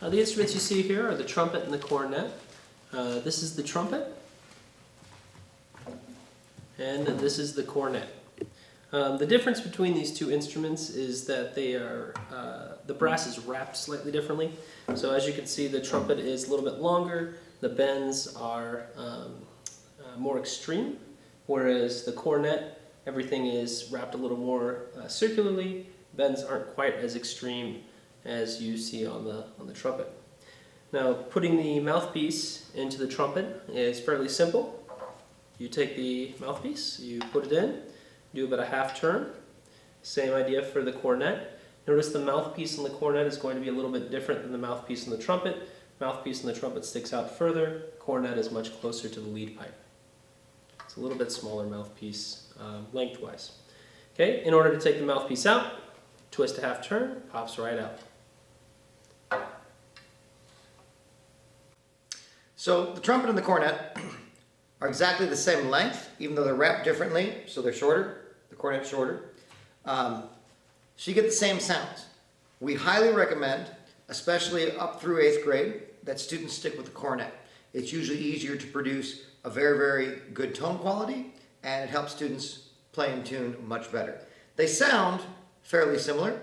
The instruments you see here are the trumpet and the cornet. This is the trumpet, and this is the cornet. The difference between these two instruments is that they are, the brass is wrapped slightly differently. So as you can see, the trumpet is a little bit longer, the bends are more extreme, whereas the cornet, everything is wrapped a little more circularly. Bends aren't quite as extreme as you see on the trumpet. Now, putting the mouthpiece into the trumpet is fairly simple. You take the mouthpiece, you put it in, do about a half turn. Same idea for the cornet. Notice the mouthpiece on the cornet is going to be a little bit different than the mouthpiece on the trumpet. Mouthpiece on the trumpet sticks out further. Cornet is much closer to the lead pipe. It's a little bit smaller mouthpiece lengthwise. Okay, in order to take the mouthpiece out, twist a half turn, pops right out. So the trumpet and the cornet are exactly the same length, even though they're wrapped differently, so they're shorter. The cornet's shorter. So you get the same sounds. We highly recommend, especially up through 8th grade, that students stick with the cornet. It's usually easier to produce a very, very good tone quality, and it helps students play in tune much better. They sound fairly similar.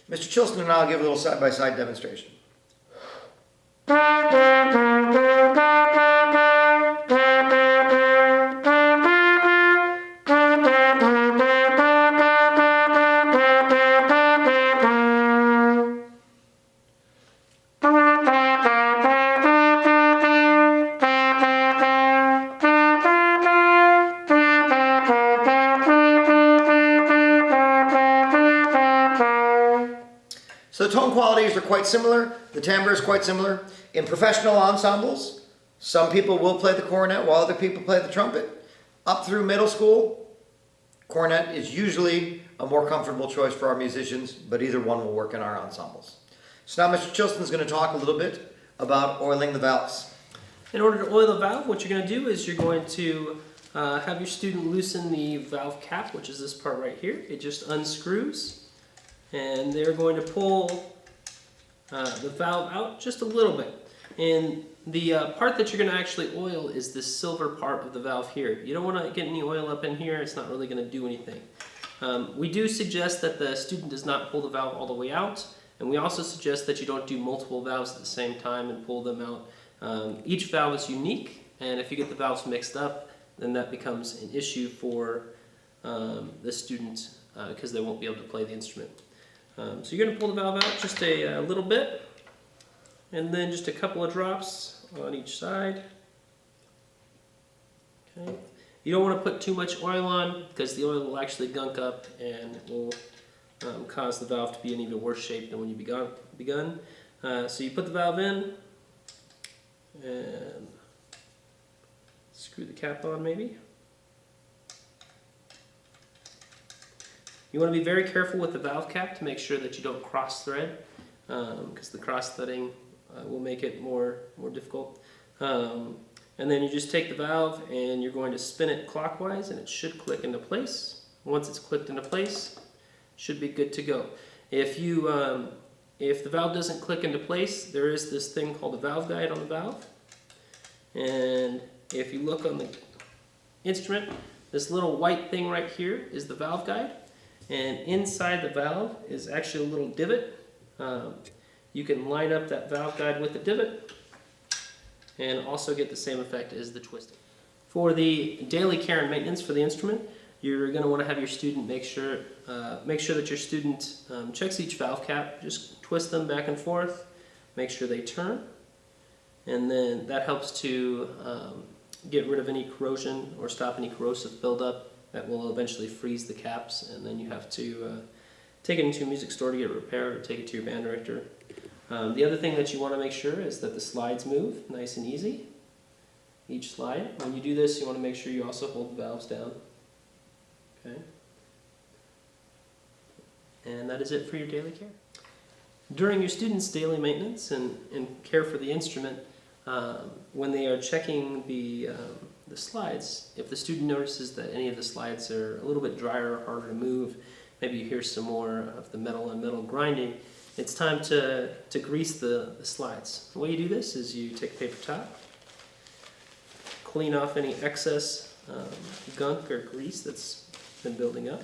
Mr. Chilston and I will give a little side-by-side demonstration. So the tone qualities are quite similar, the timbre is quite similar. In professional ensembles, some people will play the cornet while other people play the trumpet. Up through middle school, cornet is usually a more comfortable choice for our musicians, but either one will work in our ensembles. So now Mr. Chilston is going to talk a little bit about oiling the valves. In order to oil the valve, what you're going to do is you're going to have your student loosen the valve cap, which is this part right here. It just unscrews. And they're going to pull the valve out just a little bit. And the part that you're going to actually oil is this silver part of the valve here. You don't want to get any oil up in here. It's not really going to do anything. We do suggest that the student does not pull the valve all the way out. And we also suggest that you don't do multiple valves at the same time and pull them out. Each valve is unique. And if you get the valves mixed up, then that becomes an issue for the student because they won't be able to play the instrument. So you're going to pull the valve out just a little bit, and then just a couple of drops on each side. Okay. You don't want to put too much oil on because the oil will actually gunk up and it will cause the valve to be in even worse shape than when you begun. So you put the valve in and screw the cap on maybe. You want to be very careful with the valve cap to make sure that you don't cross thread, because the cross threading will make it more difficult. And then you just take the valve and you're going to spin it clockwise and it should click into place. Once it's clicked into place, it should be good to go. If the valve doesn't click into place, there is this thing called a valve guide on the valve. And if you look on the instrument, this little white thing right here is the valve guide. And inside the valve is actually a little divot. You can line up that valve guide with the divot and also get the same effect as the twisting. For the daily care and maintenance for the instrument, you're going to want to have your student make sure that your student checks each valve cap. Just twist them back and forth, make sure they turn, and then that helps to get rid of any corrosion or stop any corrosive buildup. That will eventually freeze the caps, and then you have to take it into a music store to get it repaired or take it to your band director. The other thing that you want to make sure is that the slides move nice and easy. Each slide. When you do this, you want to make sure you also hold the valves down. Okay. And that is it for your daily care. During your students' daily maintenance and care for the instrument, when they are checking the slides, if the student notices that any of the slides are a little bit drier or harder to move, maybe you hear some more of the metal on metal grinding, it's time to grease the slides. The way you do this is you take a paper towel, clean off any excess gunk or grease that's been building up.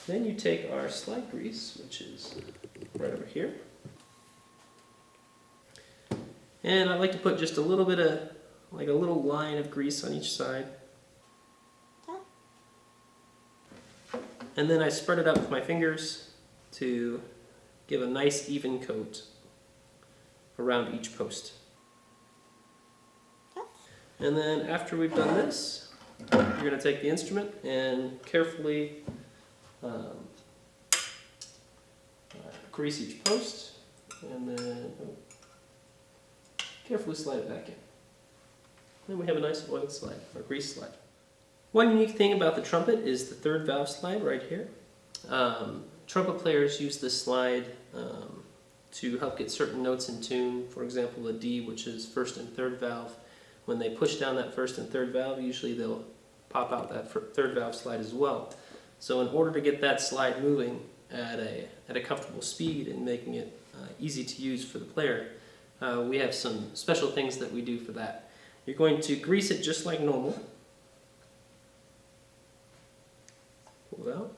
Then you take our slide grease, which is right over here. And I like to put just a little bit of, like a little line of grease on each side. And then I spread it out with my fingers to give a nice even coat around each post. And then after we've done this, you're going to take the instrument and carefully grease each post, and then carefully slide it back in. Then we have a nice oiled slide, or grease slide. One unique thing about the trumpet is the third valve slide right here. Trumpet players use this slide to help get certain notes in tune. For example, a D, which is first and third valve. When they push down that first and third valve, usually they'll pop out that third valve slide as well. So in order to get that slide moving at a comfortable speed and making it easy to use for the player, we have some special things that we do for that. You're going to grease it just like normal. Pull it out.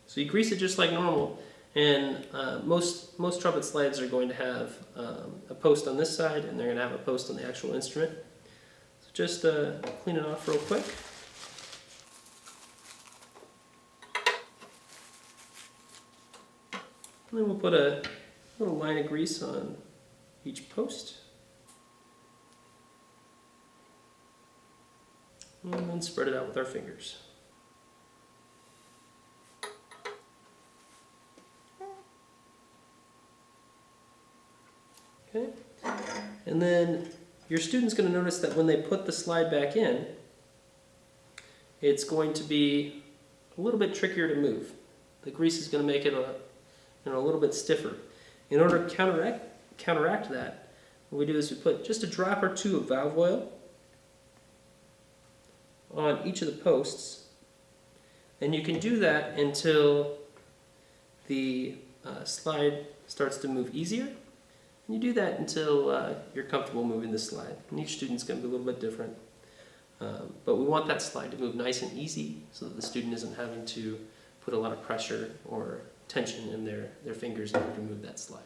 So you grease it just like normal, and most trumpet slides are going to have a post on this side, and they're going to have a post on the actual instrument. So just clean it off real quick. And then we'll put a little line of grease on each post. And then spread it out with our fingers. Okay. And then your student's going to notice that when they put the slide back in, it's going to be a little bit trickier to move. The grease is going to make it a little bit stiffer. In order to counteract that, what we do is we put just a drop or two of valve oil on each of the posts, and you can do that until the slide starts to move easier. And you do that until you're comfortable moving the slide. And each student's going to be a little bit different. But we want that slide to move nice and easy so that the student isn't having to put a lot of pressure or tension in their fingers in order to move that slide.